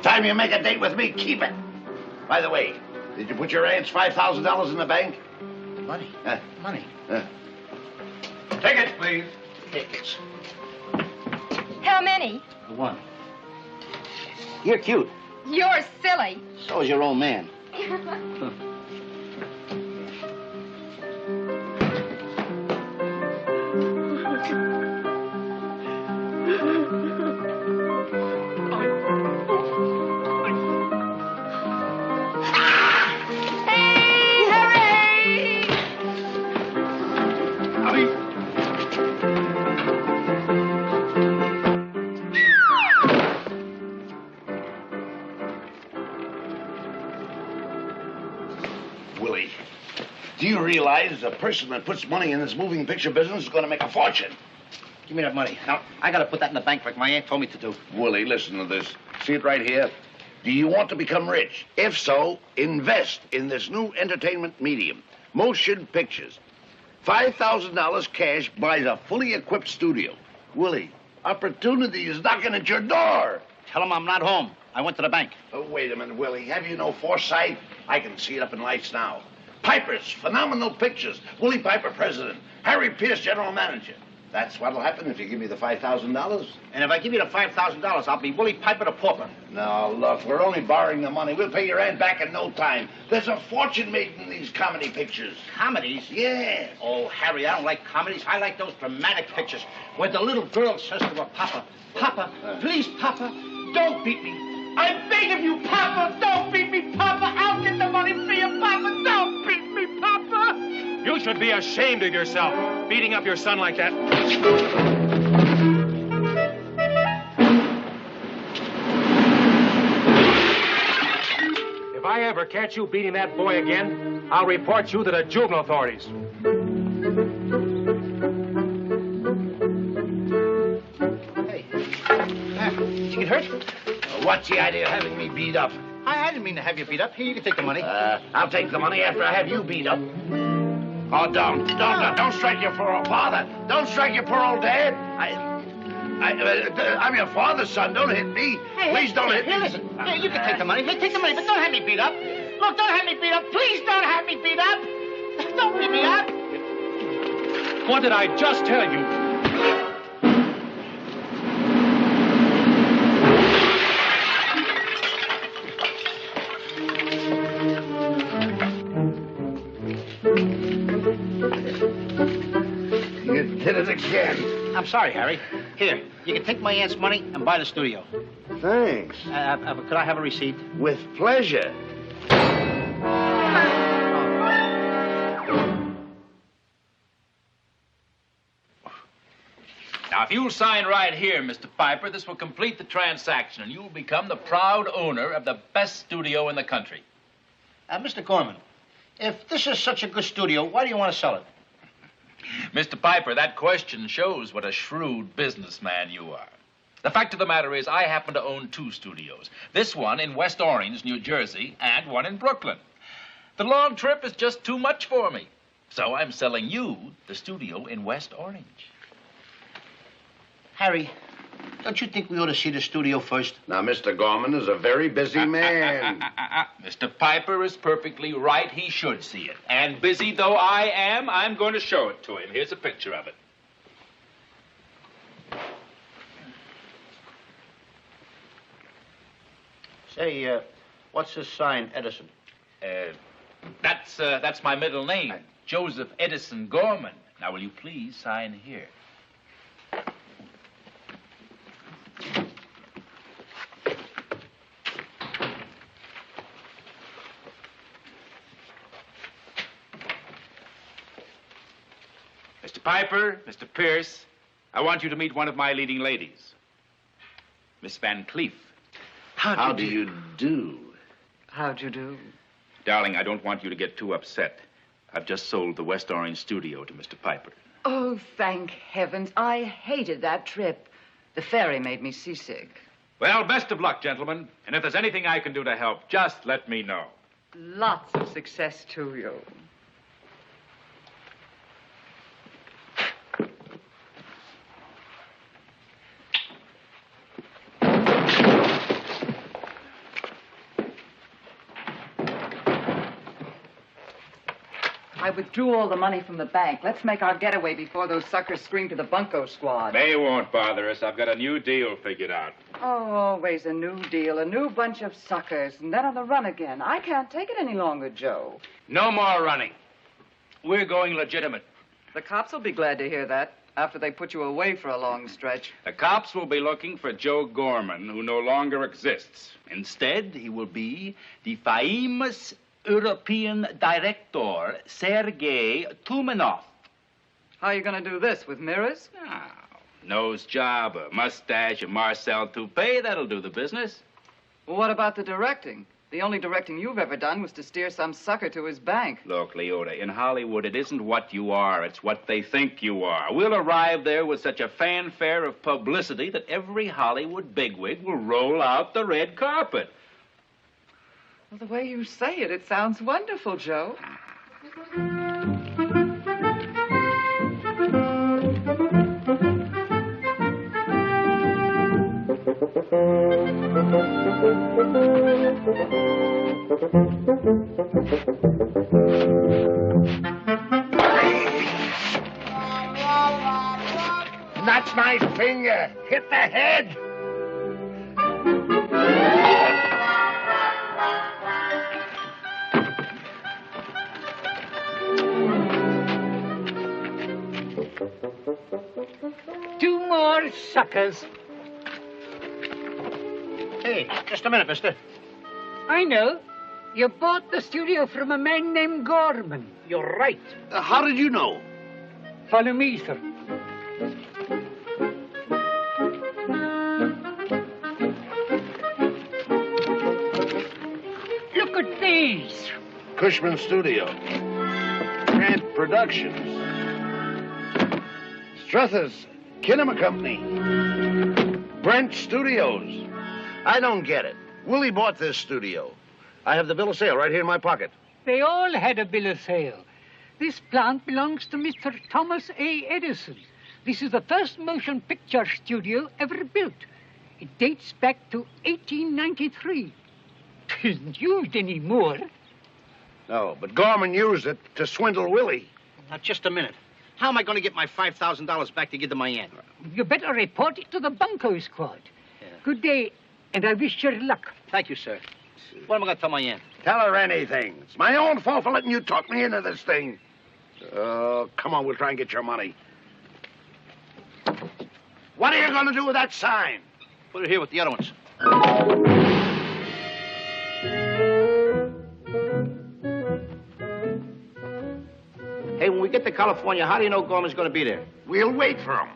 time you make a date with me, keep it. By the way, did you put your aunt's $5,000 in the bank? Money? Money. Tickets, please. Tickets. How many? One. You're cute. You're silly. So is your old man. Willie, do you realize the person that puts money in this moving picture business is going to make a fortune? Give me that money. Now, I gotta put that in the bank like my aunt told me to do. Willie, listen to this. See it right here? Do you want to become rich? If so, invest in this new entertainment medium, motion pictures. $5,000 cash buys a fully equipped studio. Willie, opportunity is knocking at your door. Tell him I'm not home. I went to the bank. Oh, wait a minute, Willie. Have you no foresight? I can see it up in lights now. Piper's phenomenal pictures. Willie Piper, president. Harry Pierce, general manager. That's what'll happen if you give me the $5,000. And if I give you the $5,000, I'll be Willie Piper the pauper. No, look, we're only borrowing the money. We'll pay your aunt back in no time. There's a fortune made in these comedy pictures. Comedies? Yes. Oh, Harry, I don't like comedies. I like those dramatic pictures where the little girl says to her papa, Papa, please, Papa, don't beat me. I beg of you, Papa, don't beat me, Papa. I'll get the money for you, Papa. Don't beat me, Papa. You should be ashamed of yourself, beating up your son like that. If I ever catch you beating that boy again, I'll report you to the juvenile authorities. Hey, did you get hurt? What's the idea of having me beat up? I didn't mean to have you beat up. Here, you can take the money. I'll take the money after I have you beat up. Oh, don't strike your poor old father. Don't strike your poor old dad. I'm your father's son. Don't hit me. Please don't hit me. Here, listen. Here, you can take the money. Here, take the money, but don't have me beat up. Look, don't have me beat up. Please don't have me beat up. Don't beat me up. What did I just tell you? You did it again. I'm sorry, Harry. Here, you can take my aunt's money and buy the studio. Thanks. Could I have a receipt? With pleasure. Now, if you'll sign right here, Mr. Piper, this will complete the transaction, and you'll become the proud owner of the best studio in the country. Mr. Gorman, if this is such a good studio, why do you want to sell it? Mr. Piper, that question shows what a shrewd businessman you are. The fact of the matter is, I happen to own two studios. This one in West Orange, New Jersey, and one in Brooklyn. The long trip is just too much for me. So I'm selling you the studio in West Orange. Harry, don't you think we ought to see the studio first? Now, Mr. Gorman is a very busy man. Mr. Piper is perfectly right. He should see it. And busy though I am, I'm going to show it to him. Here's a picture of it. Say, what's this sign, Edison? That's my middle name, Joseph Edison Gorman. Now, will you please sign here? Mr. Piper, Mr. Pierce, I want you to meet one of my leading ladies, Miss Van Cleef. How do you do? How'd you do? Darling, I don't want you to get too upset. I've just sold the West Orange studio to Mr. Piper. Oh, thank heavens. I hated that trip. The ferry made me seasick. Well, best of luck, gentlemen. And if there's anything I can do to help, just let me know. Lots of success to you. I withdrew all the money from the bank. Let's make our getaway before those suckers scream to the bunco squad. They won't bother us. I've got a new deal figured out. Oh, always a new deal, a new bunch of suckers, and then on the run again. I can't take it any longer, Joe. No more running. We're going legitimate. The cops will be glad to hear that after they put you away for a long stretch. The cops will be looking for Joe Gorman, who no longer exists. Instead, he will be the famous European director, Sergei Tumanov. How are you going to do this, with mirrors? Now, nose job, a mustache, a Marcel toupee, that'll do the business. Well, what about the directing? The only directing you've ever done was to steer some sucker to his bank. Look, Leota, in Hollywood, it isn't what you are, it's what they think you are. We'll arrive there with such a fanfare of publicity that every Hollywood bigwig will roll out the red carpet. Well, the way you say it, it sounds wonderful, Joe. That's my finger. Hit the head. Two more suckers. Hey, just a minute, mister. I know. You bought the studio from a man named Gorman. You're right. How did you know? Follow me, sir. Look at these. Cushman Studio. Grant Productions. Struthers Kinema Company. Brent Studios. I don't get it. Willie bought this studio. I have the bill of sale right here in my pocket. They all had a bill of sale. This plant belongs to Mr. Thomas A. Edison. This is the first motion picture studio ever built. It dates back to 1893. Isn't used anymore. No, but Gorman used it to swindle Willie. Now, just a minute. How am I going to get my $5,000 back to give to my aunt? You better report it to the bunco squad. Yeah. Good day, and I wish you luck. Thank you, sir. What am I going to tell my aunt? Tell her anything. It's my own fault for letting you talk me into this thing. Come on, we'll try and get your money. What are you going to do with that sign? Put it here with the other ones. Hey, when we get to California, how do you know Gorman's going to be there? We'll wait for him.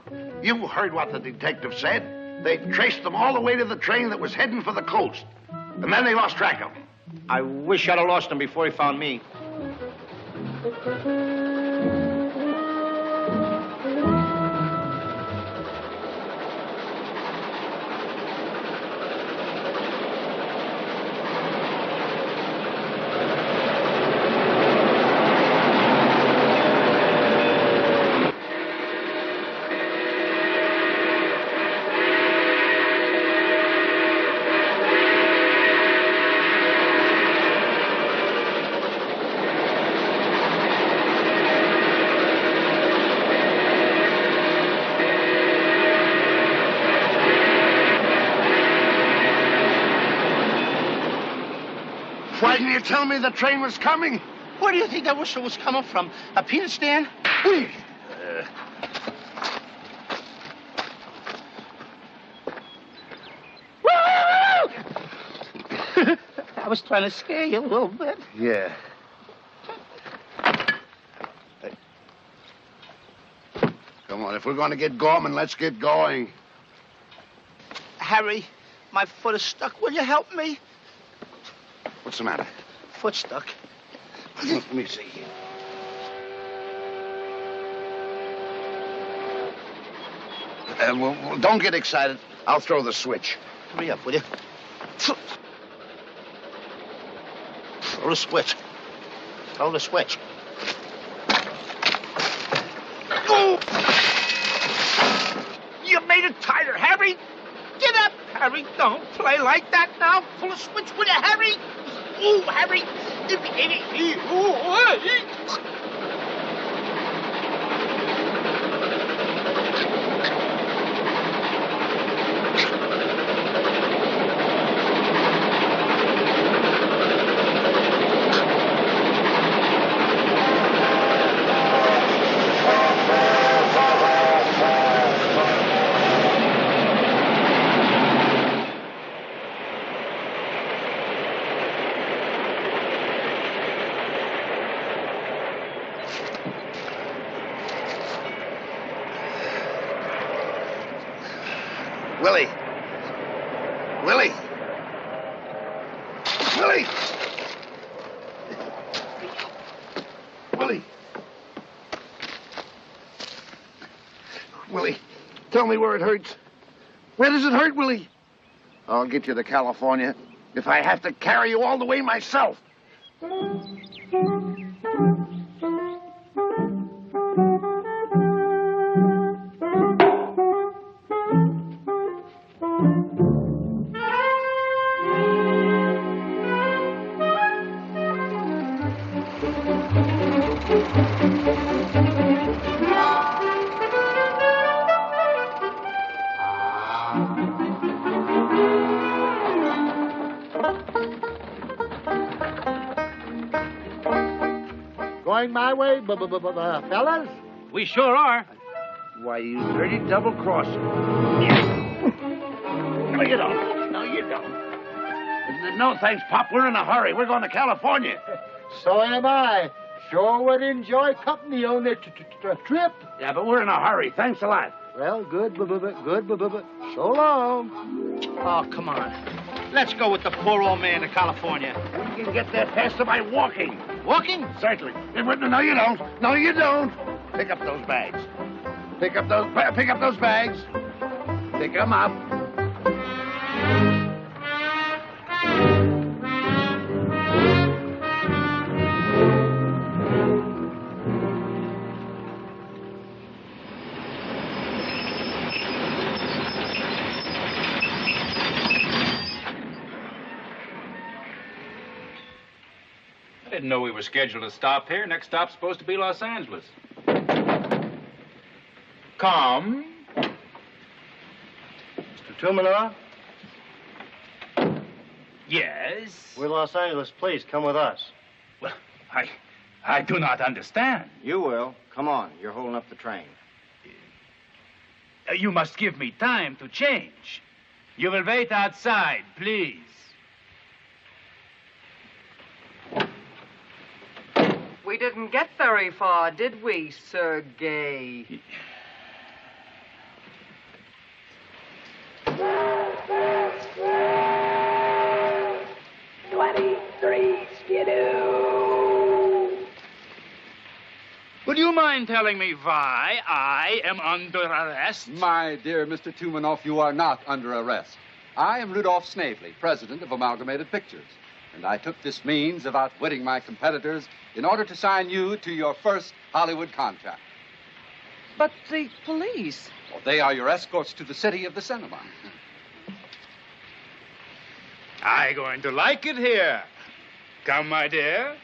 You heard what the detective said. They traced them all the way to the train that was heading for the coast. And then they lost track of him. I wish I'd have lost him before he found me. Why didn't you tell me the train was coming? Where do you think that whistle was coming from? A peanut stand? I was trying to scare you a little bit. Yeah. Hey. Come on, if we're going to get Gorman, let's get going. Harry, my foot is stuck. Will you help me? What's the matter? Foot stuck. Let me see. Well, don't get excited. I'll throw the switch. Hurry up, will you? Throw the switch. Throw the switch. Oh! You made it tighter, Harry. Get up, Harry. Don't play like that now. Pull the switch, will you, Harry? Ooh, Harry. Willie. Willie. Willie. Willie. Willie, tell me where it hurts. Where does it hurt, Willie? I'll get you to California if I have to carry you all the way myself. Going my way, fellas? We sure are. Why, you dirty double-crosser. No, you don't. No, you don't. No, thanks, Pop. We're in a hurry. We're going to California. So am I. Sure would enjoy company on the trip. Yeah, but we're in a hurry. Thanks a lot. Well, good. So long. Oh, come on. Let's go with the poor old man to California. We can get there faster by walking. Walking? Certainly. No, you don't. No, you don't. Pick up those bags. Pick up those bags. Pick them up. I didn't know we were scheduled to stop here. Next stop's supposed to be Los Angeles. Come. Mr. Tumanoff? Yes. We're Los Angeles. Please, come with us. Well, I do not understand. You will. Come on. You're holding up the train. You must give me time to change. You will wait outside, please. We didn't get very far, did we, Sergei? Would you mind telling me why I am under arrest? My dear Mr. Tumanoff, you are not under arrest. I am Rudolph Snavely, president of Amalgamated Pictures, and I took this means of outwitting my competitors in order to sign you to your first Hollywood contract. But the police. Well, they are your escorts to the city of the cinema. I'm going to like it here. Come, my dear.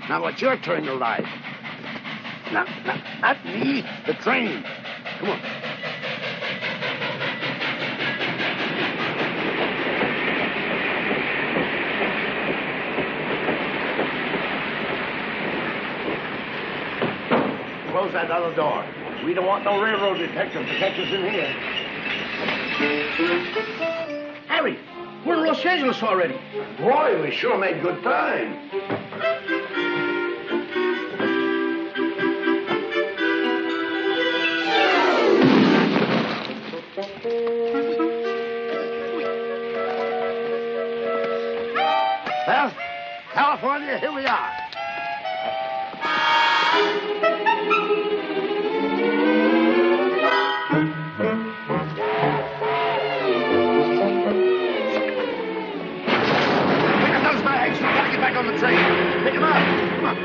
Now it's your turn to lie. Not me, the train. Come on. Close that other door. We don't want no railroad detective to catch us in here. Harry, we're in Los Angeles already. Boy, we sure made good time. Well, California, here we are. Pick up those bags. We gotta get back on the train. Pick them up. Come on.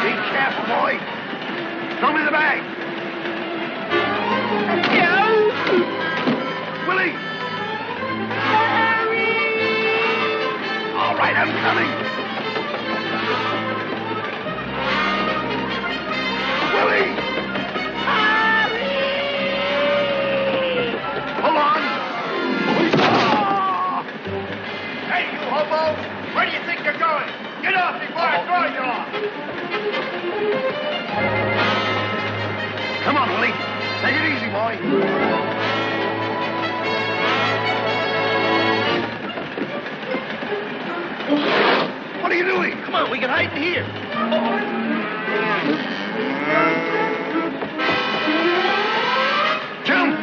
Be careful, boy. Throw me the bag. Willie! All right, I'm coming. Willie! Come on, Willie. Take it easy, boy. What are you doing? Come on, we can hide in here. Jump!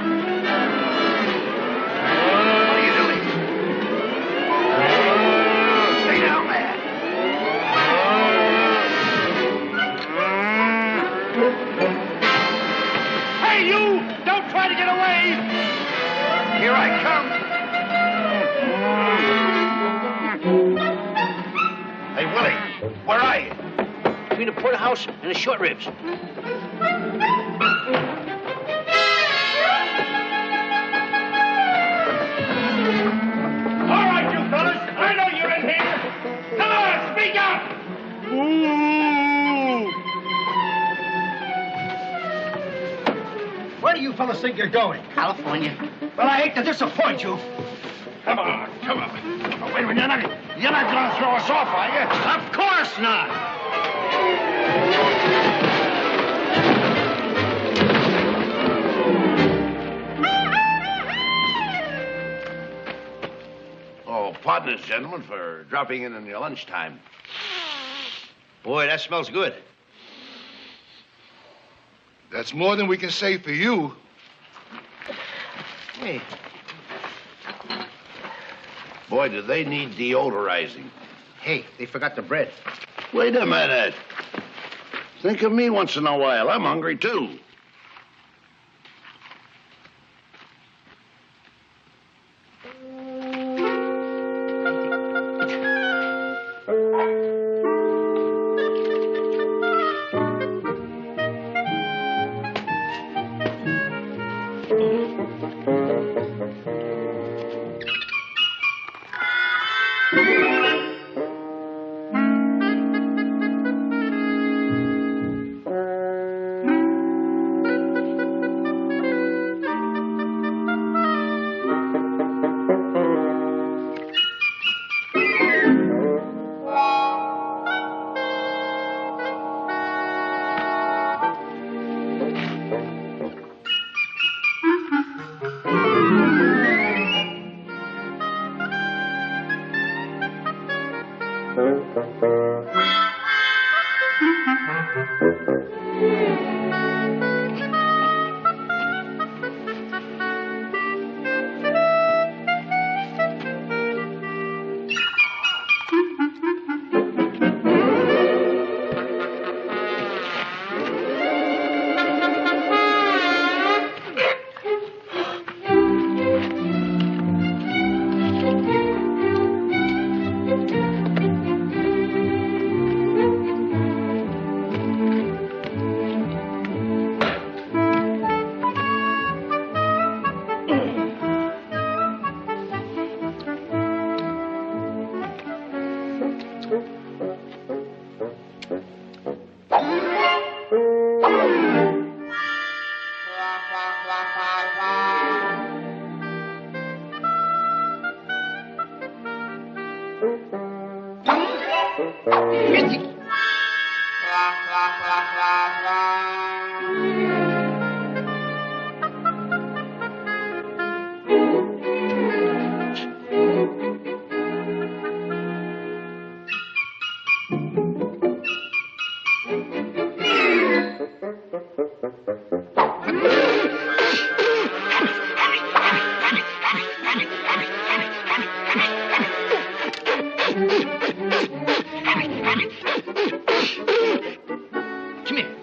What are you doing? Stay down there. Hey, you! Don't try to get away! Here I come. Hey, Willie, where are you? Between the porterhouse and the short ribs. All right, you fellas. I know you're in here. Come on, speak up! Where do you fellas think you're going? California. Well, I hate to disappoint you. Come on, come on. Oh, wait a minute, you're not going to throw us off, are you? Of course not. Oh, pardon us, gentlemen, for dropping in your lunchtime. Boy, that smells good. That's more than we can say for you. Hey. Boy, do they need deodorizing. Hey, they forgot the bread. Wait a minute. Think of me once in a while. I'm hungry, too.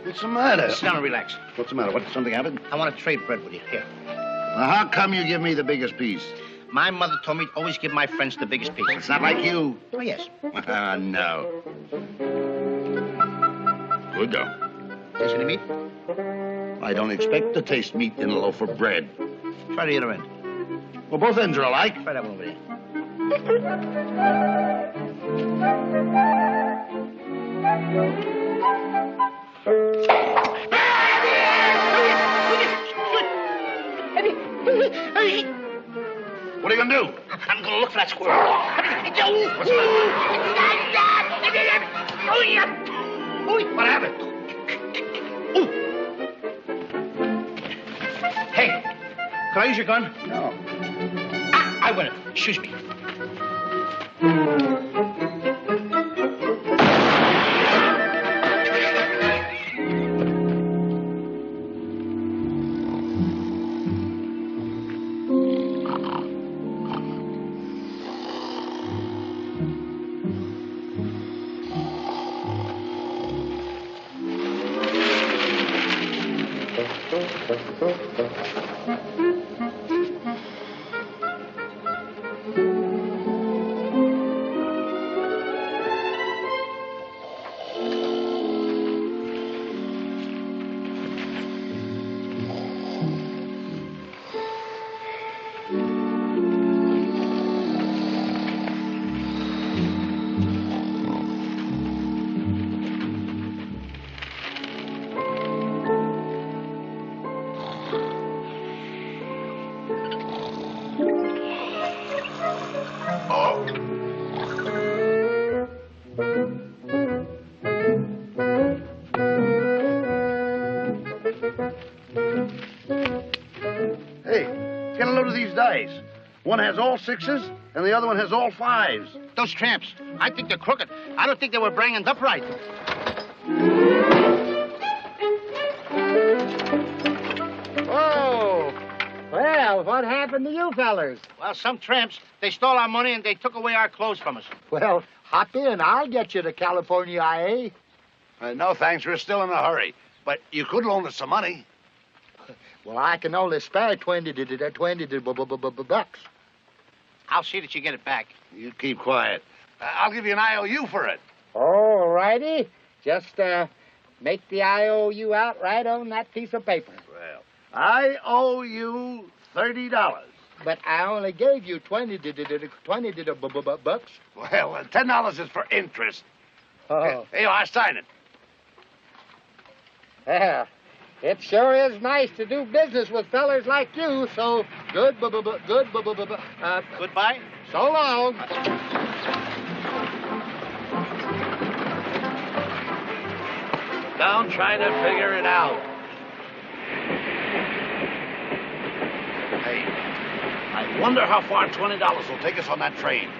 What's the matter? Sit down and relax. What's the matter? What, something happened? I want to trade bread with you. Here. Well, how come you give me the biggest piece? My mother told me to always give my friends the biggest piece. It's not like you. Oh, yes. No. Good, though. Taste any meat? I don't expect to taste meat in a loaf of bread. Try the other end. Well, both ends are alike. Try that one over there. What are you going to do? I'm going to look for that squirrel. What's the matter? What happened? Ooh. Hey, can I use your gun? No. I win it. Excuse me. Hey, get a load of these dice. One has all sixes, and the other one has all fives. Those tramps, I think they're crooked. I don't think they were bringing upright. Oh, well, what happened to you fellers? Well, some tramps, they stole our money and they took away our clothes from us. Well, hop in. I'll get you to California, IA. No, thanks. We're still in a hurry. But you could loan us some money. Well, I can only spare 20 bucks. I'll see that you get it back. You keep quiet. I'll give you an IOU for it. All righty. Just make the IOU out right on that piece of paper. Well, I owe you $30. But I only gave you 20 bucks. Well, $10 is for interest. Oh. Here, I sign it. Yeah. It sure is nice to do business with fellers like you, so goodbye. So long. Down trying to figure it out. Hey, I wonder how far $20 will take us on that train.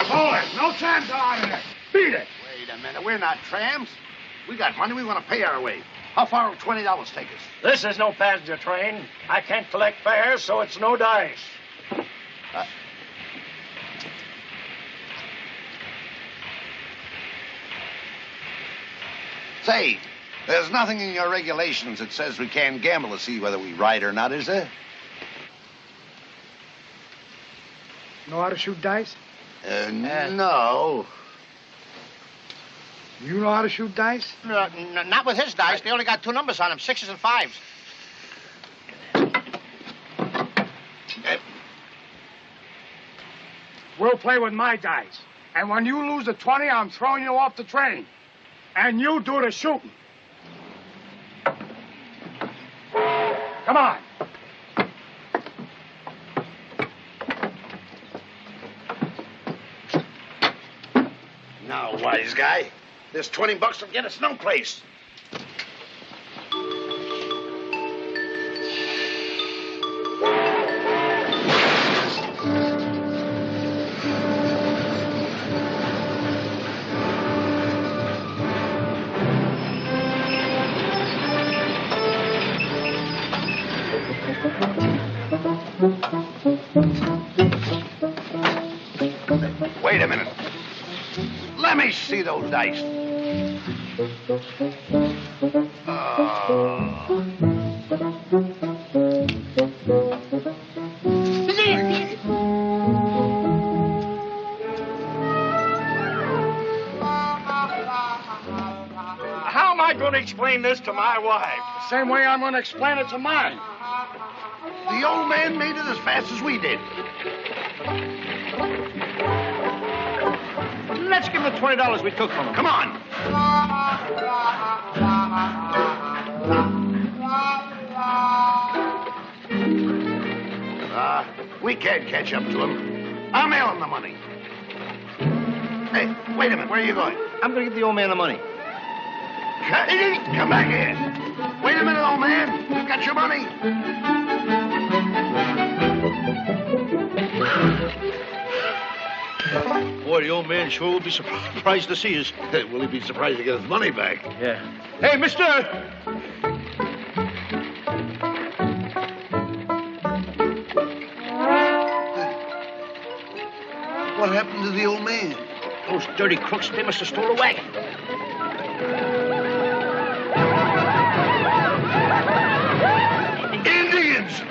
Boys, no time to out of there. Beat it. Wait a minute. We're not tramps. We got money. We want to pay our way. How far will $20 take us? This is no passenger train. I can't collect fares, so it's no dice. Say, there's nothing in your regulations that says we can't gamble to see whether we ride or not, is there? Know how to shoot dice? No. You know how to shoot dice? Not with his dice. They only got 2 numbers on them, 6s and 5s. We'll play with my dice. And when you lose the 20, I'm throwing you off the train. And you do the shooting. Come on. Now, wise guy, this $20 will get us no place. Wait a minute. Let me see those dice. How am I going to explain this to my wife? The same way I'm going to explain it to mine. The old man made it as fast as we did. Let's give him the $20 we took from him. Come on. We can't catch up to him. I'll mail him the money. Hey, wait a minute. Where are you going? I'm going to give the old man the money. Come back here. Wait a minute, old man. You got your money? Boy, the old man sure will be surprised to see us. Hey, will he be surprised to get his money back? Yeah. Hey, mister! What happened to the old man? Those dirty crooks, they must have stole a wagon. Indians!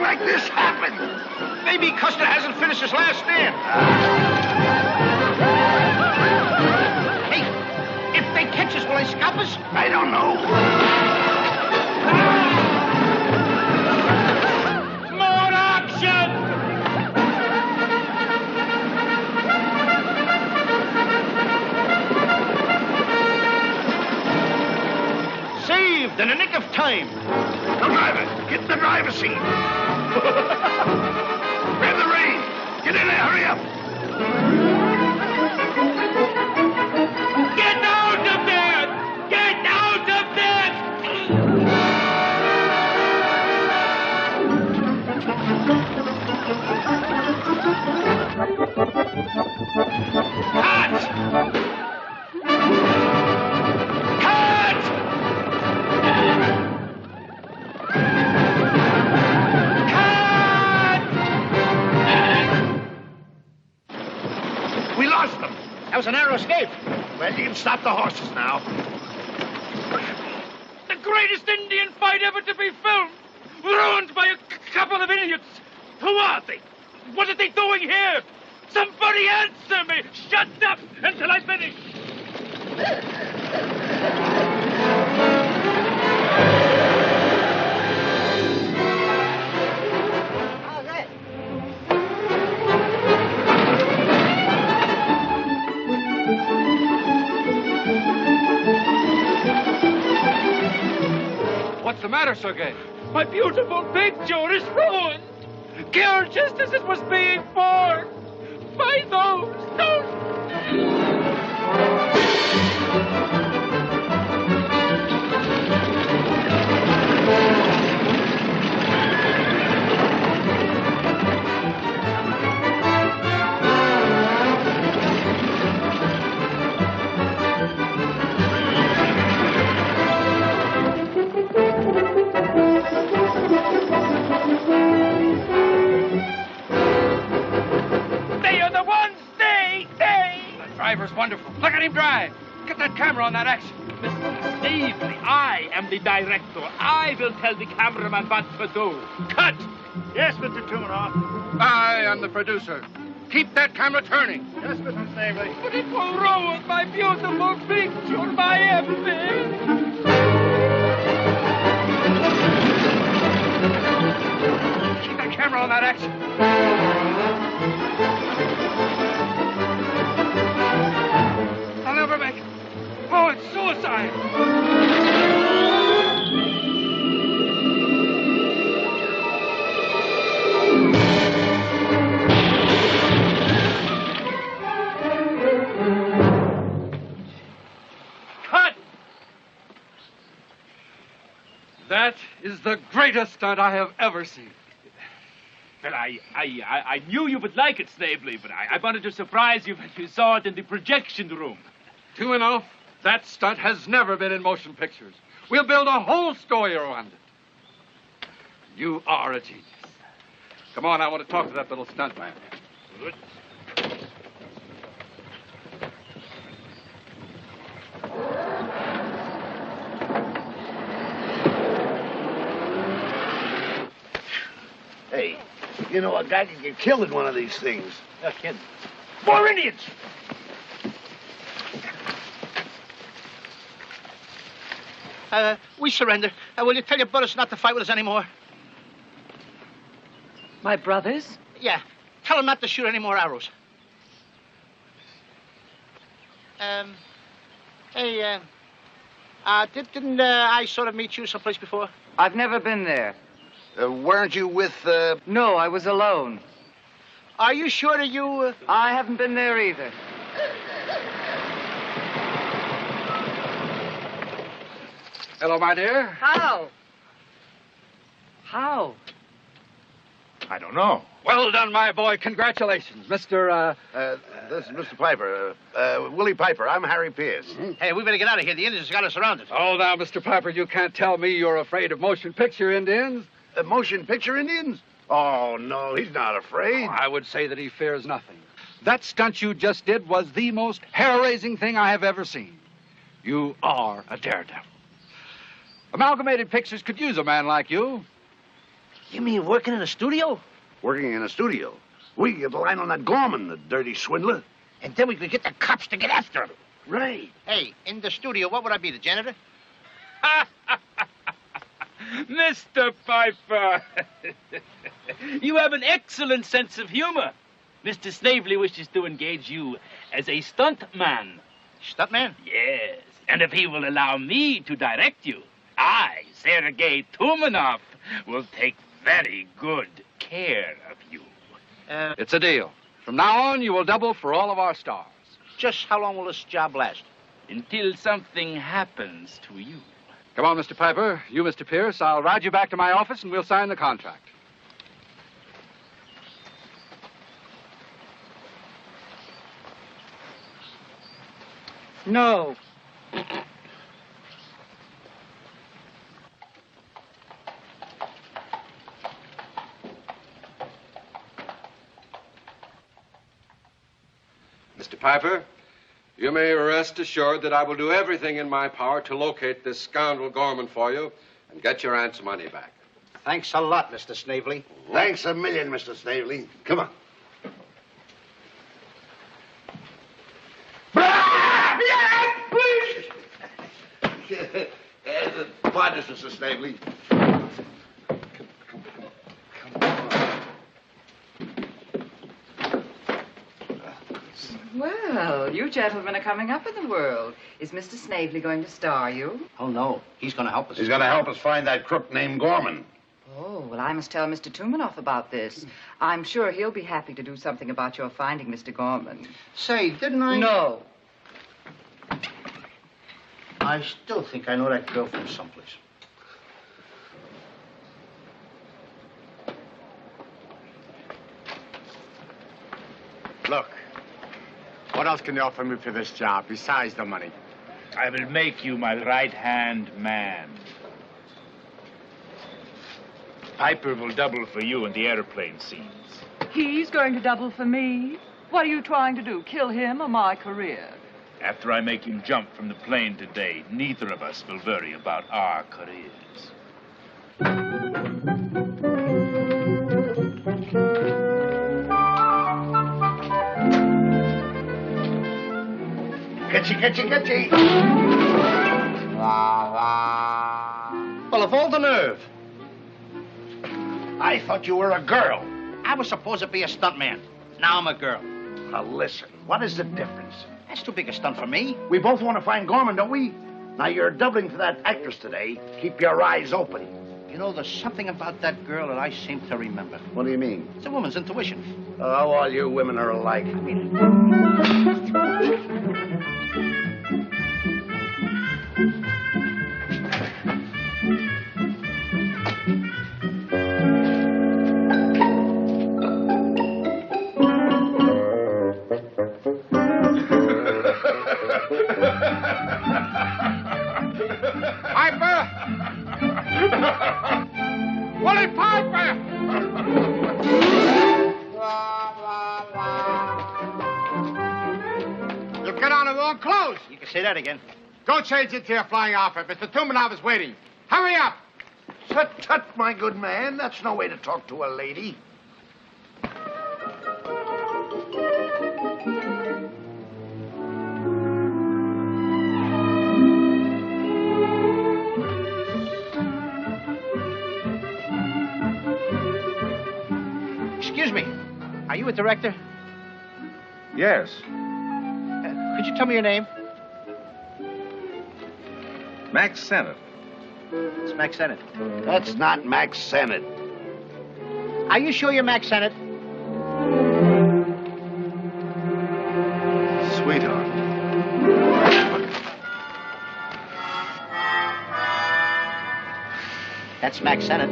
Like this happen? Maybe Custer hasn't finished his last stand. Hey, if they catch us, will they scalp us? I don't know. More action! Saved in the nick of time. The driver, get in the driver's seat. Grab the reins. Get in there, hurry up. Get out of there! Get out of there! Cut! Cut! We lost them. That was a narrow escape. Well, you can stop the horses now. The greatest Indian fight ever to be filmed. Ruined by a couple of idiots. Who are they? What are they doing here? Somebody answer me. Shut up until I finish. What's the matter, Sergei? My beautiful picture is ruined. Killed just as it was being born. By those. They are the ones. They. The driver's wonderful. Look at him drive. Get that camera on that action. Mr. Snavely, I am the director. I will tell the cameraman what to do. Cut! Yes, Mr. Tumanoff. I am the producer. Keep that camera turning. Yes, Mr. Snavely. But it will ruin my beautiful picture, my epic. Keep that camera on that action. I'll never make it. Oh, it's suicide. Cut! That is the greatest stunt I have ever seen. Well, I knew you would like it, Snavely, but I wanted to surprise you when you saw it in the projection room. Tumanoff, that stunt has never been in motion pictures. We'll build a whole story around it. You are a genius. Come on, I want to talk to that little stuntman. Good. Hey, you know, a guy can get killed in one of these things. No kidding. More Indians! We surrender. Will you tell your brothers not to fight with us anymore? My brothers? Yeah. Tell them not to shoot any more arrows. Hey, didn't I sort of meet you someplace before? I've never been there. Weren't you with, No, I was alone. Are you sure that you... I haven't been there either. Hello, my dear. How? How? I don't know. Well done, my boy. Congratulations, Mr. this is Mr. Piper, Willie Piper. I'm Harry Pierce. Hey, we better get out of here. The Indians got us surrounded. Oh, now, Mr. Piper, you can't tell me you're afraid of motion picture Indians. Motion picture Indians? Oh, no, he's not afraid. I would say that he fears nothing. That stunt you just did was the most hair-raising thing I have ever seen. You are a daredevil. Amalgamated Pictures could use a man like you. You mean working in a studio? Working in a studio. We could get the line on that Gorman, the dirty swindler. And then we could get the cops to get after him. Right. Hey, in the studio, what would I be, the janitor? Mr. Piper, you have an excellent sense of humor. Mr. Snavely wishes to engage you as a stuntman. Stuntman? Yes, and if he will allow me to direct you, I, Sergei Tumanoff, will take very good care of you. It's a deal. From now on, you will double for all of our stars. Just how long will this job last? Until something happens to you. Come on, Mr. Piper. You, Mr. Pierce. I'll ride you back to my office and we'll sign the contract. No. Mr. Piper, you may rest assured that I will do everything in my power to locate this scoundrel Gorman for you and get your aunt's money back. Thanks a lot, Mr. Snavely. Thanks a million, Mr. Snavely. Come on. Pardon us, Mr. Snavely. Well, you gentlemen are coming up in the world. Is Mr. Snavely going to star you? Oh, no. He's going to help us. He's going to help us find that crook named Gorman. Oh, well, I must tell Mr. Tumanoff about this. I'm sure he'll be happy to do something about your finding Mr. Gorman. Say, didn't I... No. I still think I know that girl from someplace. Look, what else can you offer me for this job besides the money? I will make you my right-hand man. Piper will double for you in the airplane scenes. He's going to double for me? What are you trying to do, kill him or my career? After I make him jump from the plane today, neither of us will worry about our careers. Catchy. Well, of all the nerve. I thought you were a girl. I was supposed to be a stuntman. Now I'm a girl. Now, listen, what is the difference? That's too big a stunt for me. We both want to find Gorman, don't we? Now, you're doubling for that actress today. Keep your eyes open. You know, there's something about that girl that I seem to remember. What do you mean? It's a woman's intuition. Oh, all you women are alike. I mean it. You've got on the wrong clothes. You can say that again. Go change into your flying outfit. Mr. Tumanov is waiting. Hurry up. Tut, tut, my good man. That's no way to talk to a lady. Excuse me. Are you a director? Yes. Could you tell me your name? Max Sennett. It's Max Sennett. That's not Max Sennett. Are you sure you're Max Sennett? Sweetheart. That's Max Sennett.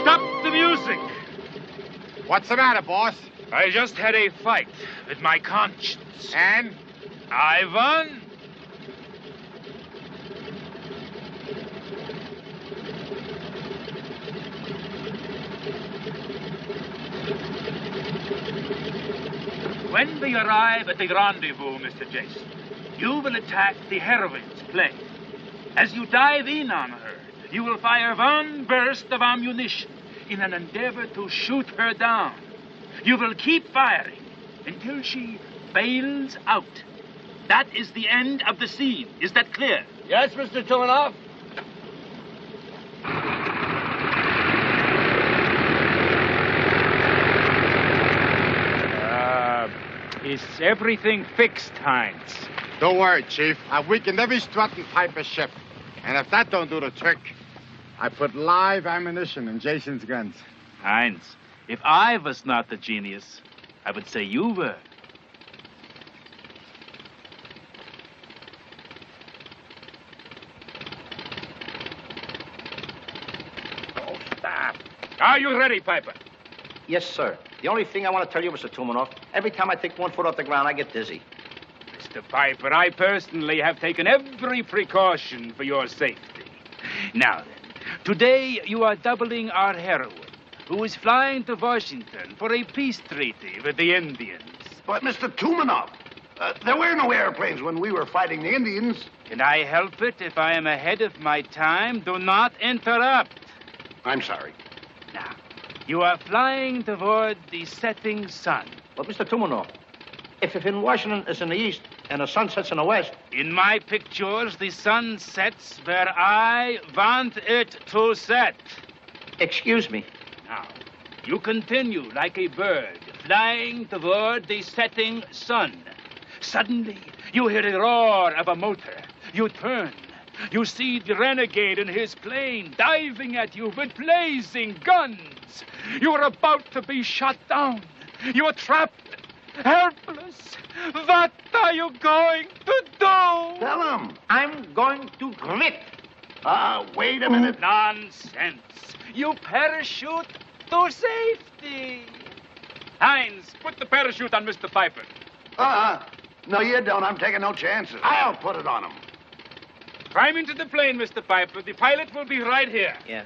Stop the music! What's the matter, boss? I just had a fight with my conscience. And? I won. When we arrive at the rendezvous, Mr. Jason, you will attack the heroine's plane. As you dive in on her, you will fire one burst of ammunition in an endeavor to shoot her down. You will keep firing until she bails out. That is the end of the scene. Is that clear? Yes, Mr. Tumanov. Is everything fixed, Heinz? Don't worry, Chief. I've weakened every strut in Piper's ship. And if that don't do the trick, I put live ammunition in Jason's guns. Heinz, if I was not the genius, I would say you were. Oh, stop. Are you ready, Piper? Yes, sir. The only thing I want to tell you, Mr. Tumanov, every time I take 1 foot off the ground, I get dizzy. Mr. Piper, I personally have taken every precaution for your safety. Now then, today you are doubling our heroine, who is flying to Washington for a peace treaty with the Indians. But, Mr. Tumanov, there were no airplanes when we were fighting the Indians. Can I help it if I am ahead of my time? Do not interrupt. I'm sorry. Now, you are flying toward the setting sun. But, Mr. Tumanov, if in Washington is in the east and the sun sets in the west... In my pictures, the sun sets where I want it to set. Excuse me. Now, you continue like a bird, flying toward the setting sun. Suddenly, you hear the roar of a motor. You turn. You see the renegade in his plane diving at you with blazing guns. You are about to be shot down. You are trapped, helpless. What are you going to do? Tell him. I'm going to grit. Wait a minute. Nonsense. You parachute to safety. Heinz, put the parachute on Mr. Piper. No, you don't. I'm taking no chances. I'll put it on him. Climb into the plane, Mr. Piper. The pilot will be right here. Yeah.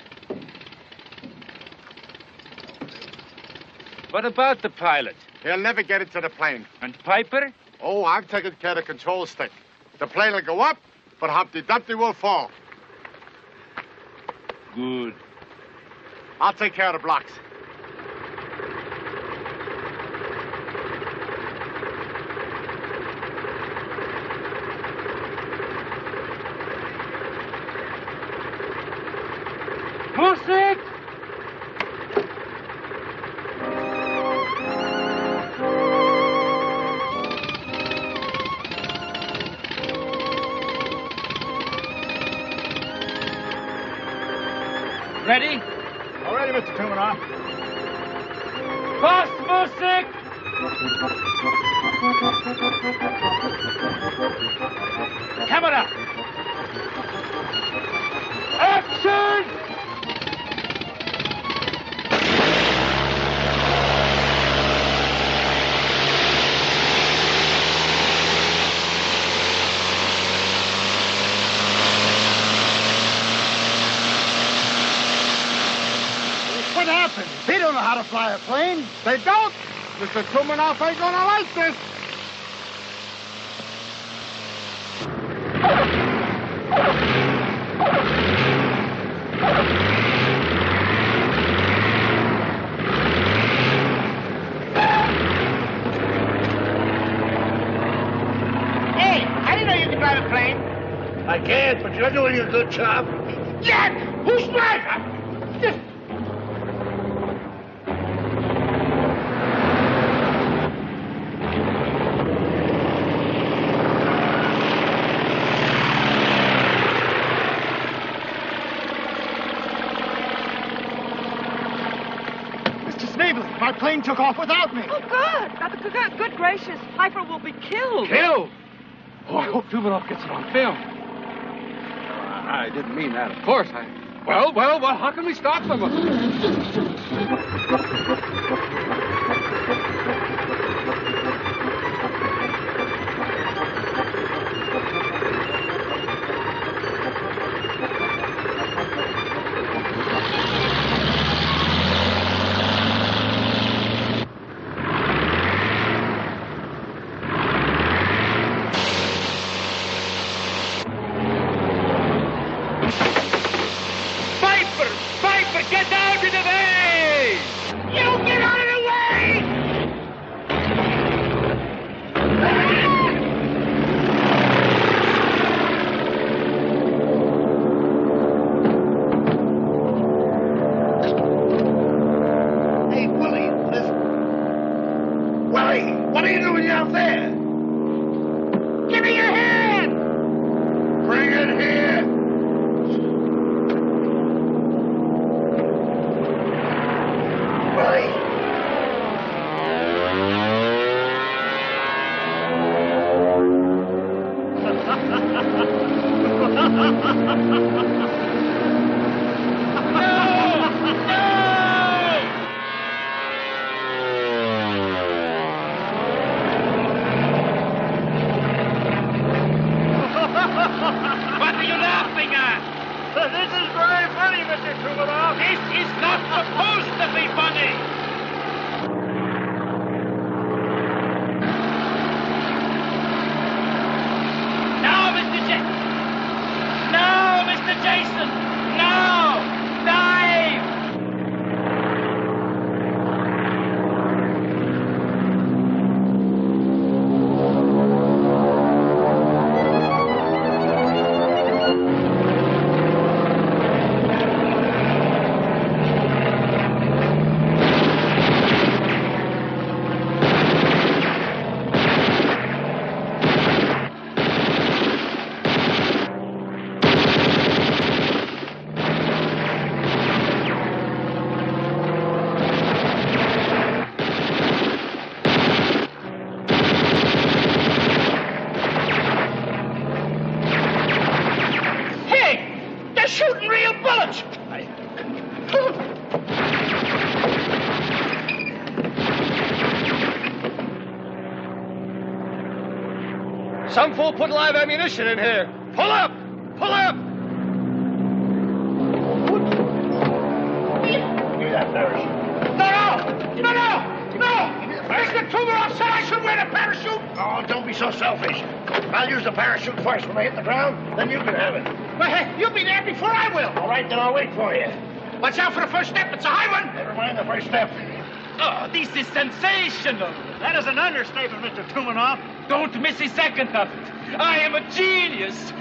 What about the pilot? He'll never get into the plane. And Piper? Oh, I've taken care of the control stick. The plane will go up, but Humpty Dumpty will fall. Good. I'll take care of the blocks. Music! Ready? All ready, Mr. Tumanov. Fast music! Camera! Action! What happened? They don't know how to fly a plane. They don't? Mr. Tumanoff ain't gonna like this. Hey, I didn't know you could drive a plane. I can't, but you're doing a good job. Dad, who's driving? Mr. Snavely, my plane took off without me. Oh, good. Good gracious. Piper will be killed. Killed? Oh, I hope Tumanoff gets it on film. I didn't mean that, of course. Well, how can we stop them? Piper, get out of the way! You get out of the way! Hey, Willie, listen. Willie, what are you doing out there? Give me your hand! Bring it here. Willie. What are you laughing at? This is very funny, Mr. Tumanoff. This is not supposed to be funny. Now, Mr. Jason. Now, dive. Shooting real bullets! Some fool put live ammunition in here. Pull up! Pull up! Give me that parachute. No! Mr. Tumanoff said I should wear the parachute! Oh, don't be so selfish. I'll use the parachute first when I hit the ground, then you can have it. Well, hey, you'll be there before I will. All right, then I'll wait for you. Watch out for the first step. It's a high one. Never mind the first step. Oh, this is sensational. That is an understatement, Mr. Tumanoff. Don't miss a second of it. I am a genius.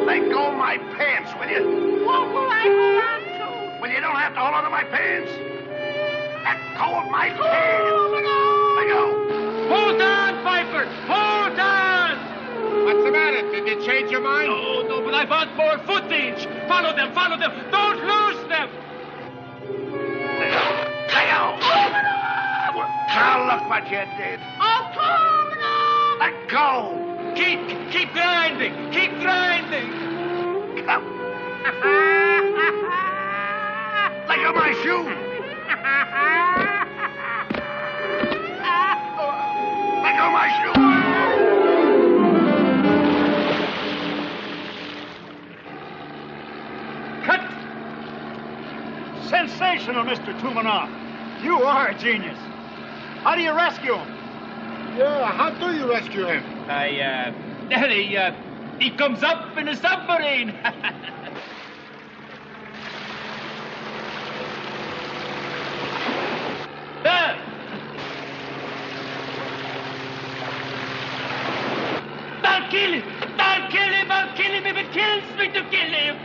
Let go of my pants, will you? What will I hold on to? Well, you don't have to hold on to my pants. Let go of my pants. Let go. Hold on, Piper. Hold on. What's the matter? Did you change your mind? No, but I want more footage. Follow them. Don't lose them. Let go! Now look what you did. Let go! Keep grinding. Come. Let go my shoe! Let go my shoe! Cut! Sensational, Mr. Tumanoff. You are a genius. How do you rescue him? Yeah, how do you rescue him? He comes up in a submarine. There. I'll kill him if it kills me to kill him.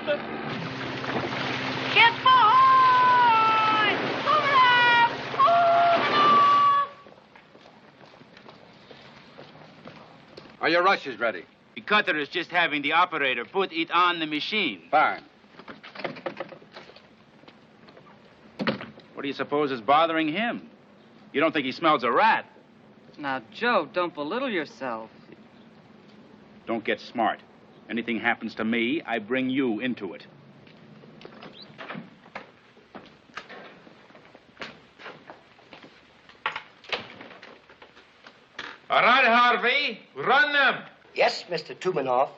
Get behind! Are your rushes ready? The cutter is just having the operator put it on the machine. Fine. What do you suppose is bothering him? You don't think he smells a rat? Now, Joe, don't belittle yourself. Don't get smart. Anything happens to me, I bring you into it. All right, Harvey, run them. Yes, Mr. Tumanoff.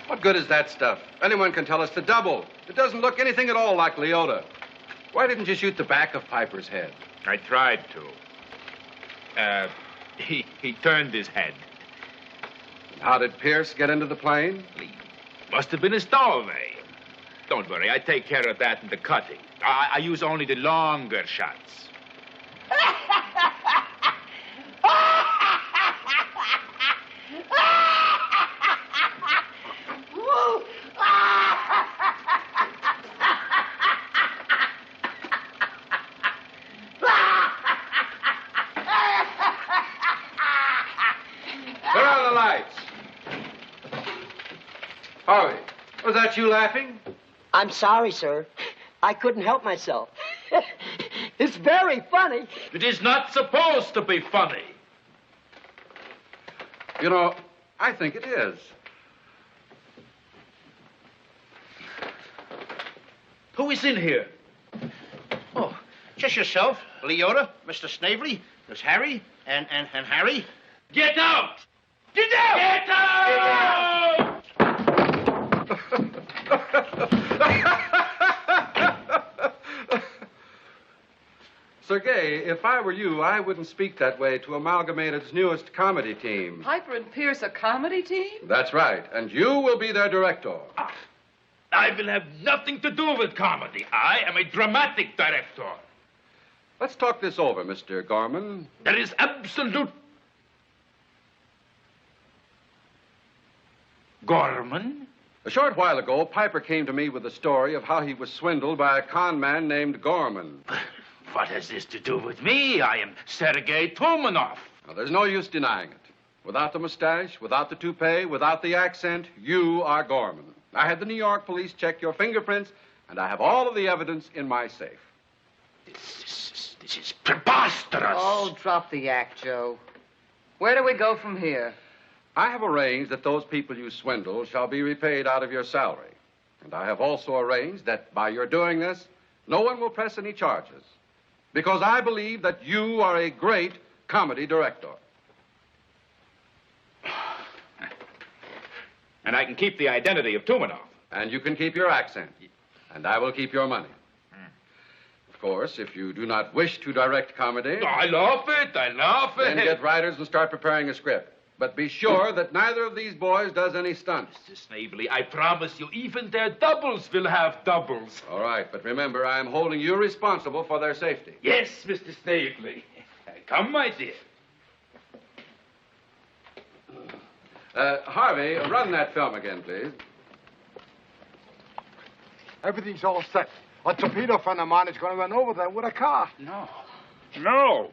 What good is that stuff? Anyone can tell us to double. It doesn't look anything at all like Leota. Why didn't you shoot the back of Piper's head? I tried to. He turned his head. How did Pierce get into the plane? Must have been a stowaway. Don't worry, I take care of that in the cutting. I use only the longer shots. Where are the lights? Harvey, was that you laughing? I'm sorry, sir. I couldn't help myself. It's very funny. It is not supposed to be funny. You know, I think it is. Who is in here? Oh, just yourself, Leota, Mr. Snavely, Miss Harry, and Harry. Get out! Get out! Get out! Sergei, if I were you, I wouldn't speak that way to Amalgamated's newest comedy team. Piper and Pierce, a comedy team? That's right, and you will be their director. I will have nothing to do with comedy. I am a dramatic director. Let's talk this over, Mr. Gorman. There is absolute... Gorman? A short while ago, Piper came to me with a story of how he was swindled by a con man named Gorman. What has this to do with me? I am Sergei Tumanoff. Now, there's no use denying it. Without the mustache, without the toupee, without the accent, you are Gorman. I had the New York police check your fingerprints, and I have all of the evidence in my safe. This is preposterous. Oh, drop the act, Joe. Where do we go from here? I have arranged that those people you swindled shall be repaid out of your salary. And I have also arranged that by your doing this, no one will press any charges. Because I believe that you are a great comedy director. And I can keep the identity of Tumanoff. And you can keep your accent. And I will keep your money. Of course, if you do not wish to direct comedy... I love it. Then get writers and start preparing a script. But be sure that neither of these boys does any stunts. Mr. Snavely, I promise you, even their doubles will have doubles. All right, but remember, I am holding you responsible for their safety. Yes, Mr. Snavely. Come, my dear. Harvey, run that film again, please. Everything's all set. A torpedo friend of mine is going to run over there with a car. No. No.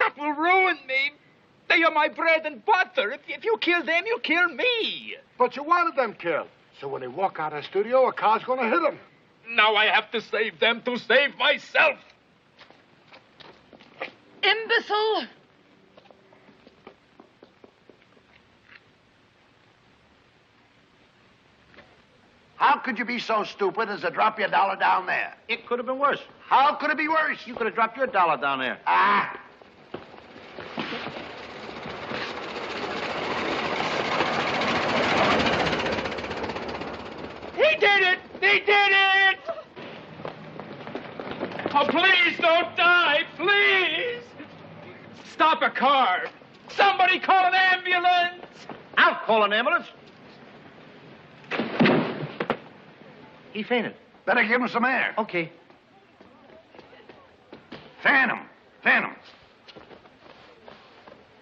That will ruin me. They are my bread and butter. If you kill them, you kill me. But you wanted them killed. So when they walk out of the studio, a car's going to hit them. Now I have to save them to save myself. Imbecile! How could you be so stupid as to drop your dollar down there? It could have been worse. How could it be worse? You could have dropped your dollar down there. Ah! He did it! He did it! Oh, please don't die, please! Stop a car! Somebody call an ambulance! I'll call an ambulance. He fainted. Better give him some air. Okay. Fan him. Fan him.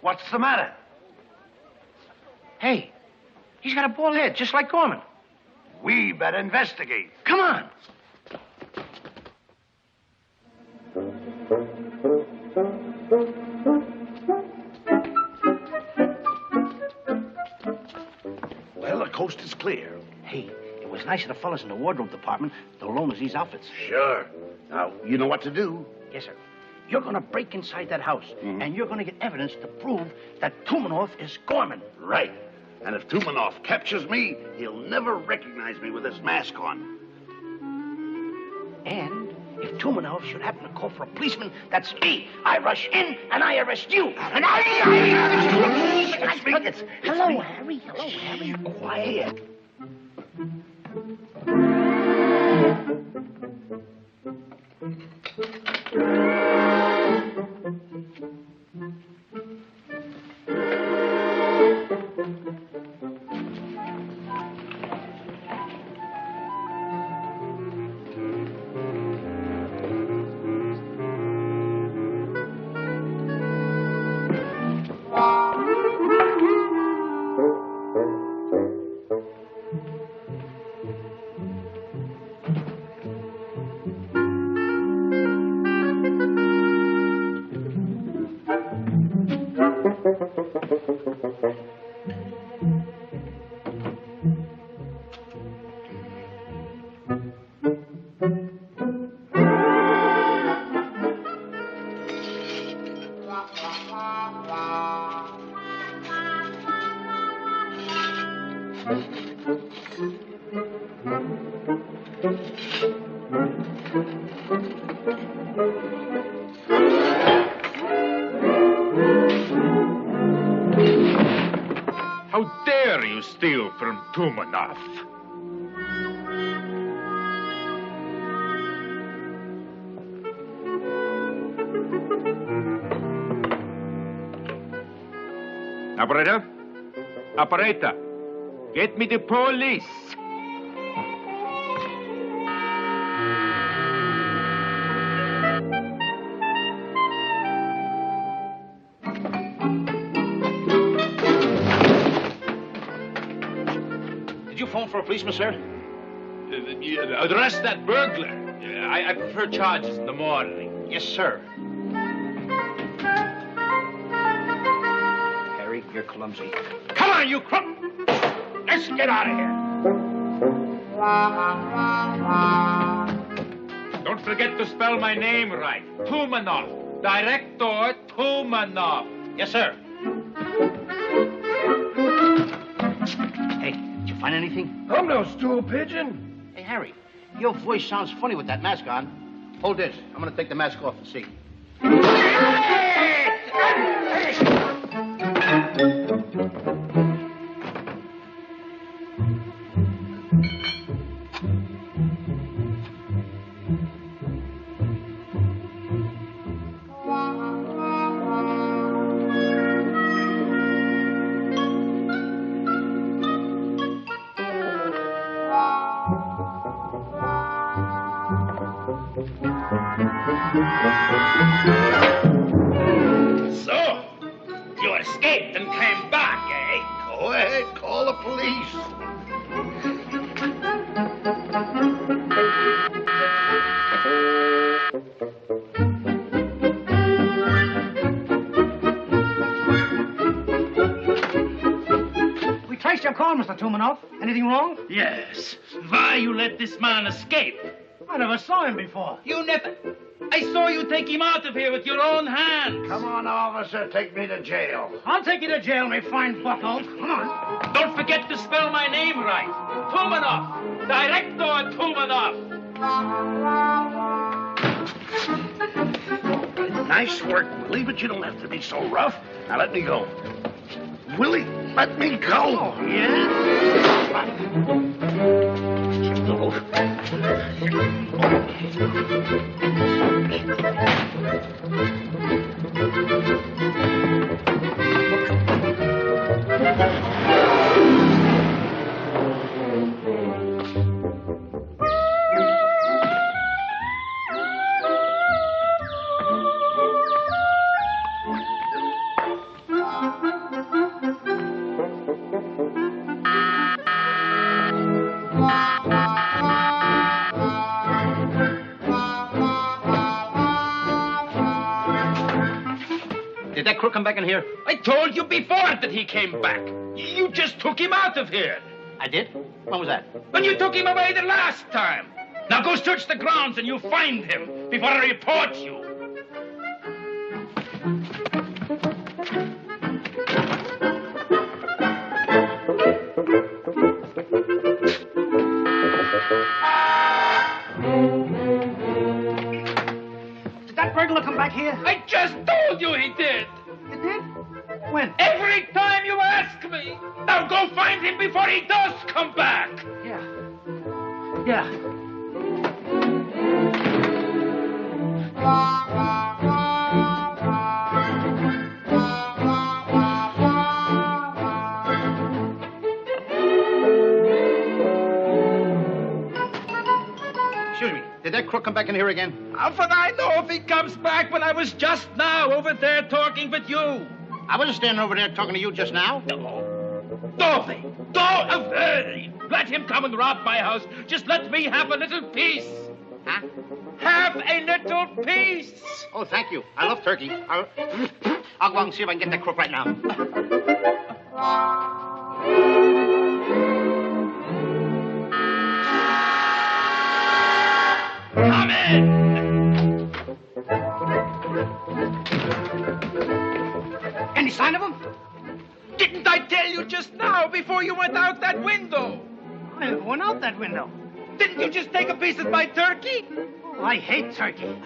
What's the matter? Hey, he's got a bald head, just like Gorman. We better investigate. Come on. Well, the coast is clear. Hey, it was nice of the fellas in the wardrobe department to loan us these outfits. Sure. Now, you know what to do. Yes, sir. You're going to break inside that house, and you're going to get evidence to prove that Tumanoff is Gorman. Right. And if Tumanoff captures me, he'll never recognize me with this mask on. And if Tumanoff should happen to call for a policeman, that's me. I rush in, and I arrest you. And It's me. It's Hello, me. Harry. Hello, Harry. Quiet. How dare you steal from Tumanoff? Operator? Operator, get me the police. Did you phone for a policeman, sir? Arrest that burglar. I prefer charges in the morning. Yes, sir. Harry, you're clumsy. Come on, you crook! Let's get out of here. Don't forget to spell my name right. Tumanoff. Director Tumanoff. Yes, sir. Hey, did you find anything? I'm no stool pigeon. Hey, Harry, your voice sounds funny with that mask on. Hold this. I'm going to take the mask off and see. So, you escaped and came back, eh? Go ahead, call the police. We traced your call, Mr. Tumanoff. Anything wrong? Yes. Why you let this man escape? I never saw him before. You never... I saw you take him out of here with your own hands. Come on, officer, take me to jail. I'll take you to jail, me fine bucko. Come on. Don't forget to spell my name right. Tumanoff. Director Tumanoff. Nice work, Willie, but you don't have to be so rough. Now let me go. Willie, let me go. Oh, yeah? Did that crook come back in here? I told you before that he came back. You just took him out of here. I did? When was that? When you took him away the last time. Now go search the grounds and you'll find him before I report you. Did that burglar come back here? I just told you he did. You did? When? Every time you ask me. Now go find him before he does come back. Yeah. Yeah. Excuse me. Did that crook come back in here again? How would I know if he comes back when I was just now over there talking with you? I wasn't standing over there talking to you just now. Go away! Let him come and rob my house. Just let me have a little peace. Huh? Have a little peace. Oh, thank you. I love turkey. I'll go out and see if I can get that crook right now. Come in. Any sign of him? Didn't I tell you just now before you went out that window? I went out that window. Didn't you just take a piece of my turkey? Oh, I hate turkey.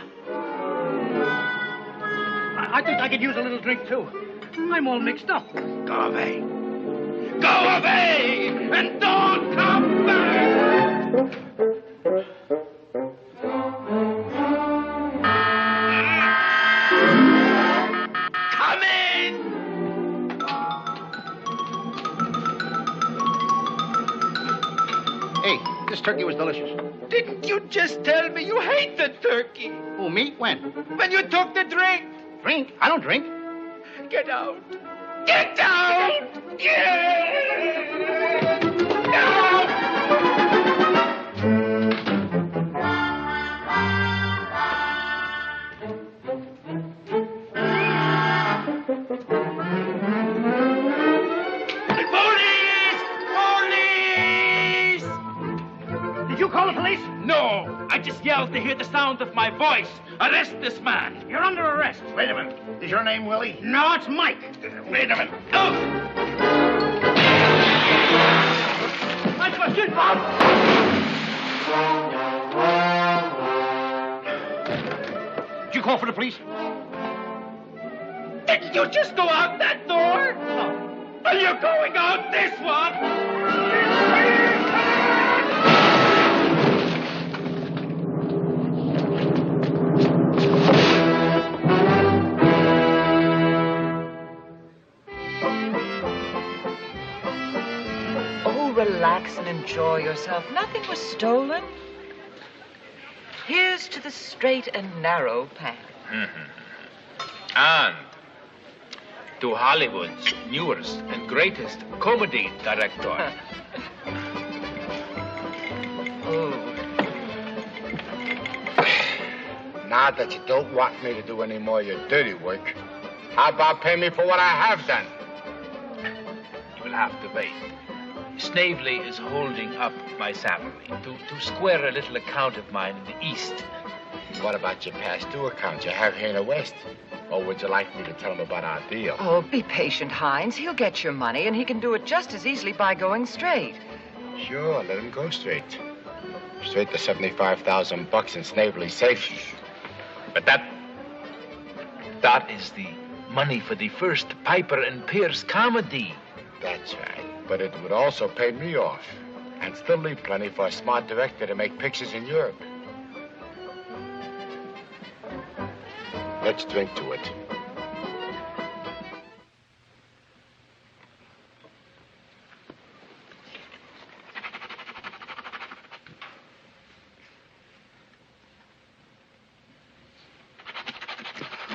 I think I could use a little drink, too. I'm all mixed up. Go away. Go away! And don't come back! Come in! Hey, this turkey was delicious. Didn't you just tell me you hate the turkey? Oh, me? When? When you took the drink? Drink? I don't drink. Get out! Get out! Get out! Call the police? No, I just yelled to hear the sound of my voice. Arrest this man. You're under arrest. Wait a minute. Is your name Willie? No, it's Mike. Wait a minute. Oh. Mike, go shoot, Bob. Did you call for the police? Didn't you just go out that door? No. Are you going out this one? Relax and enjoy yourself. Nothing was stolen. Here's to the straight and narrow path. And to Hollywood's newest and greatest comedy director. Now that you don't want me to do any more of your dirty work, how about pay me for what I have done? You will have to wait. Snavely is holding up my salary to square a little account of mine in the East. What about your past due account you have here in the West? Or would you like me to tell him about our deal? Oh, be patient, Hines. He'll get your money, and he can do it just as easily by going straight. Sure, let him go straight. Straight to $75,000 in Snavely's safe. But that is the money for the first Piper and Pierce comedy. That's right. But it would also pay me off. And still leave plenty for a smart director to make pictures in Europe. Let's drink to it.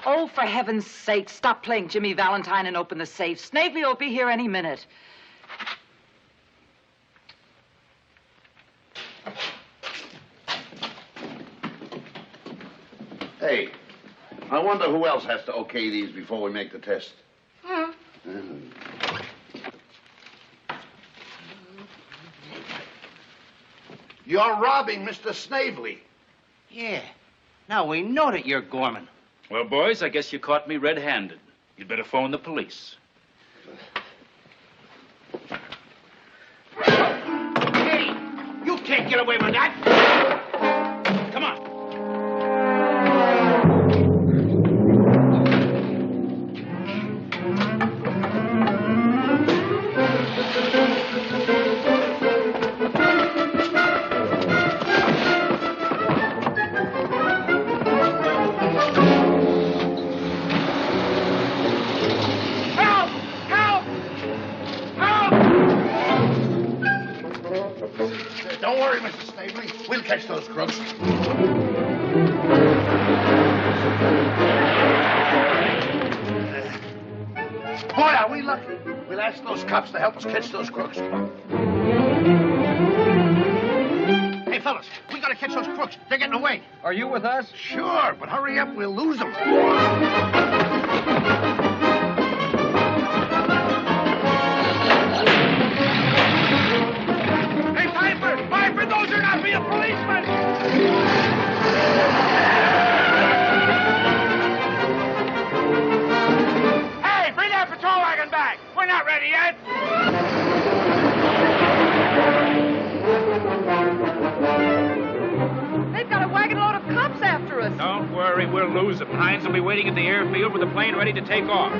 Oh, for heaven's sake, stop playing Jimmy Valentine and open the safe. Snavely will be here any minute. Hey, I wonder who else has to okay these before we make the test. You're robbing Mr. Snavely. Yeah. Now we know that you're Gorman. Well, boys, I guess you caught me red-handed. You'd better phone the police. Hey, you can't get away with that. Come on. Don't worry, Mr. Snavely. We'll catch those crooks. Boy, are we lucky. We'll ask those cops to help us catch those crooks. Hey, fellas, we gotta catch those crooks. They're getting away. Are you with us? Sure, but hurry up. We'll lose them. Hey, Piper! Piper, those are not real policemen! Hey, bring that patrol wagon back! We're not ready yet! They've got a wagon load of cops after us. Don't worry, we'll lose them. Hines will be waiting at the airfield with the plane ready to take off.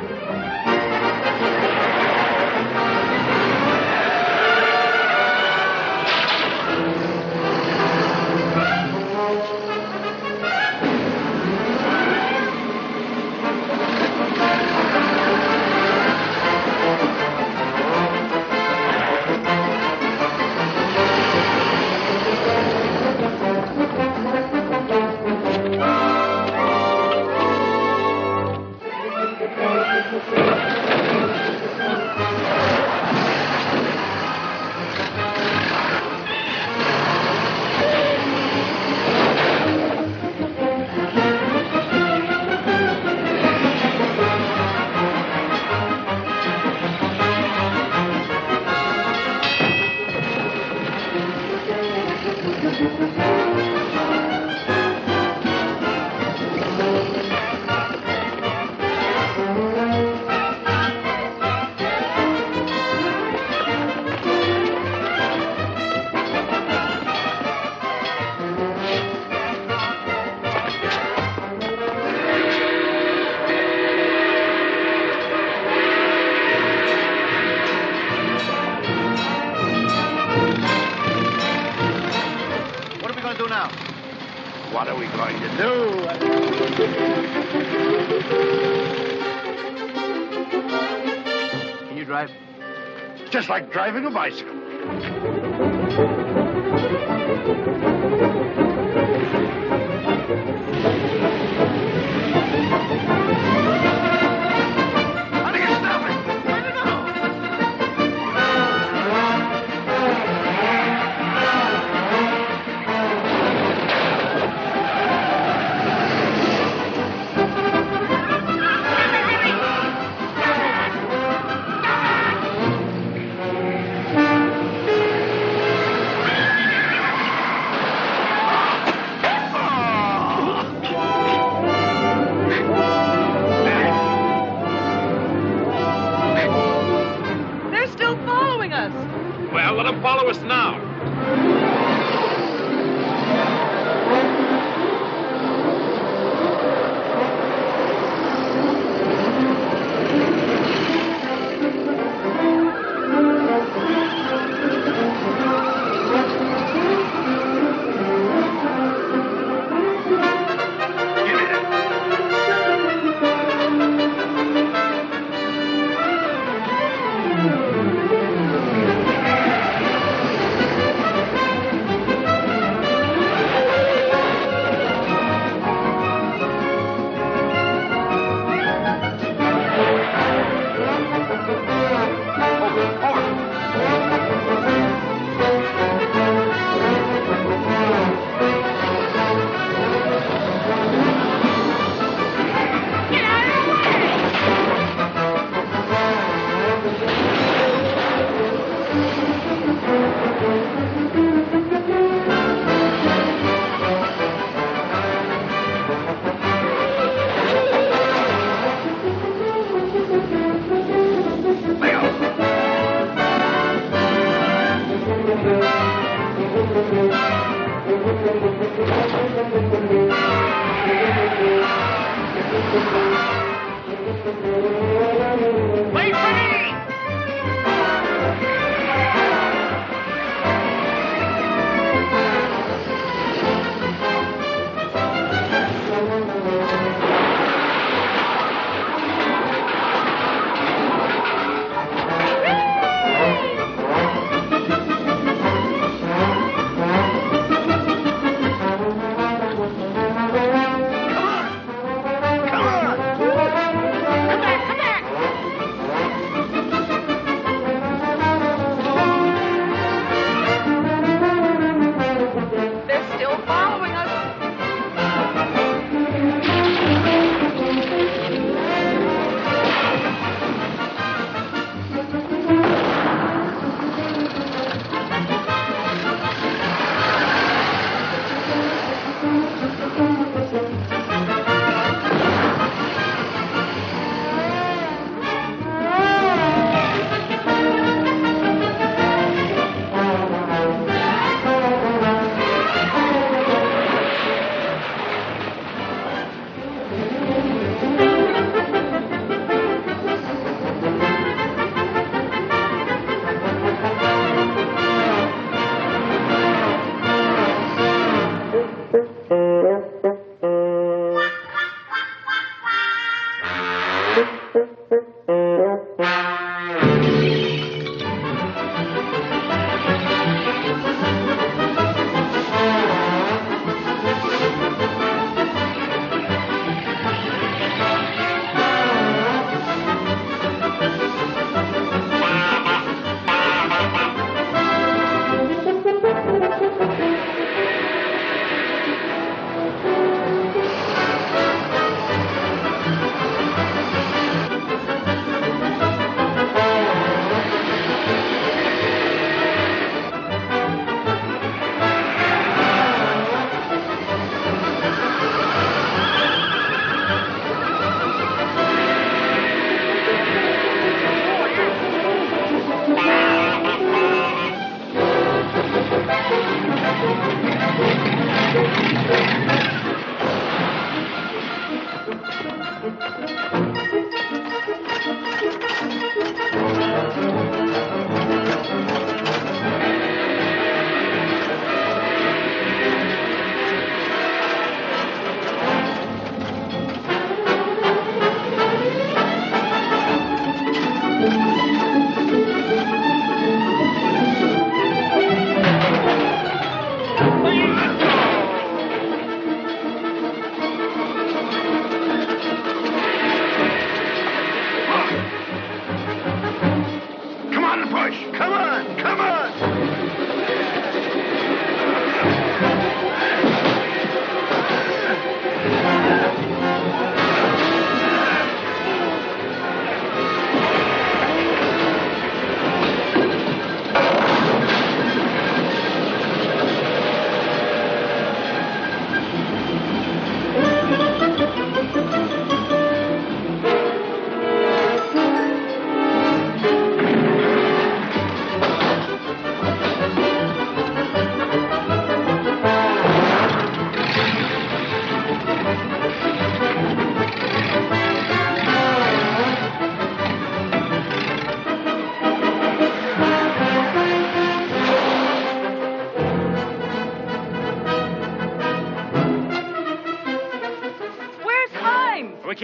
What are we going to do? Can you drive? Just like driving a bicycle. Let him follow us now.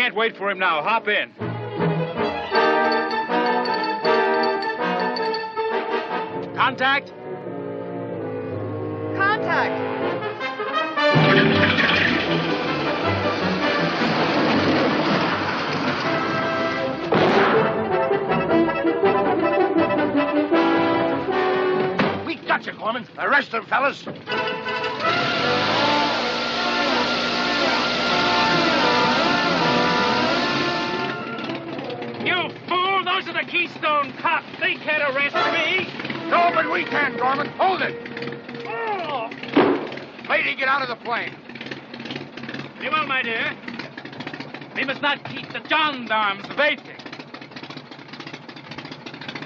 can't wait for him now. Hop in. Contact? Contact. We got you, Gorman. Arrest them, fellas. You fool! Those are the Keystone Kops. They can't arrest me. No, but we can, Gorman. Hold it. Lady, get out of the plane. Very well, my dear. We must not keep the gendarmes waiting.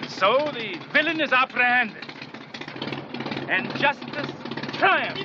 So the villain is apprehended. And justice triumphs.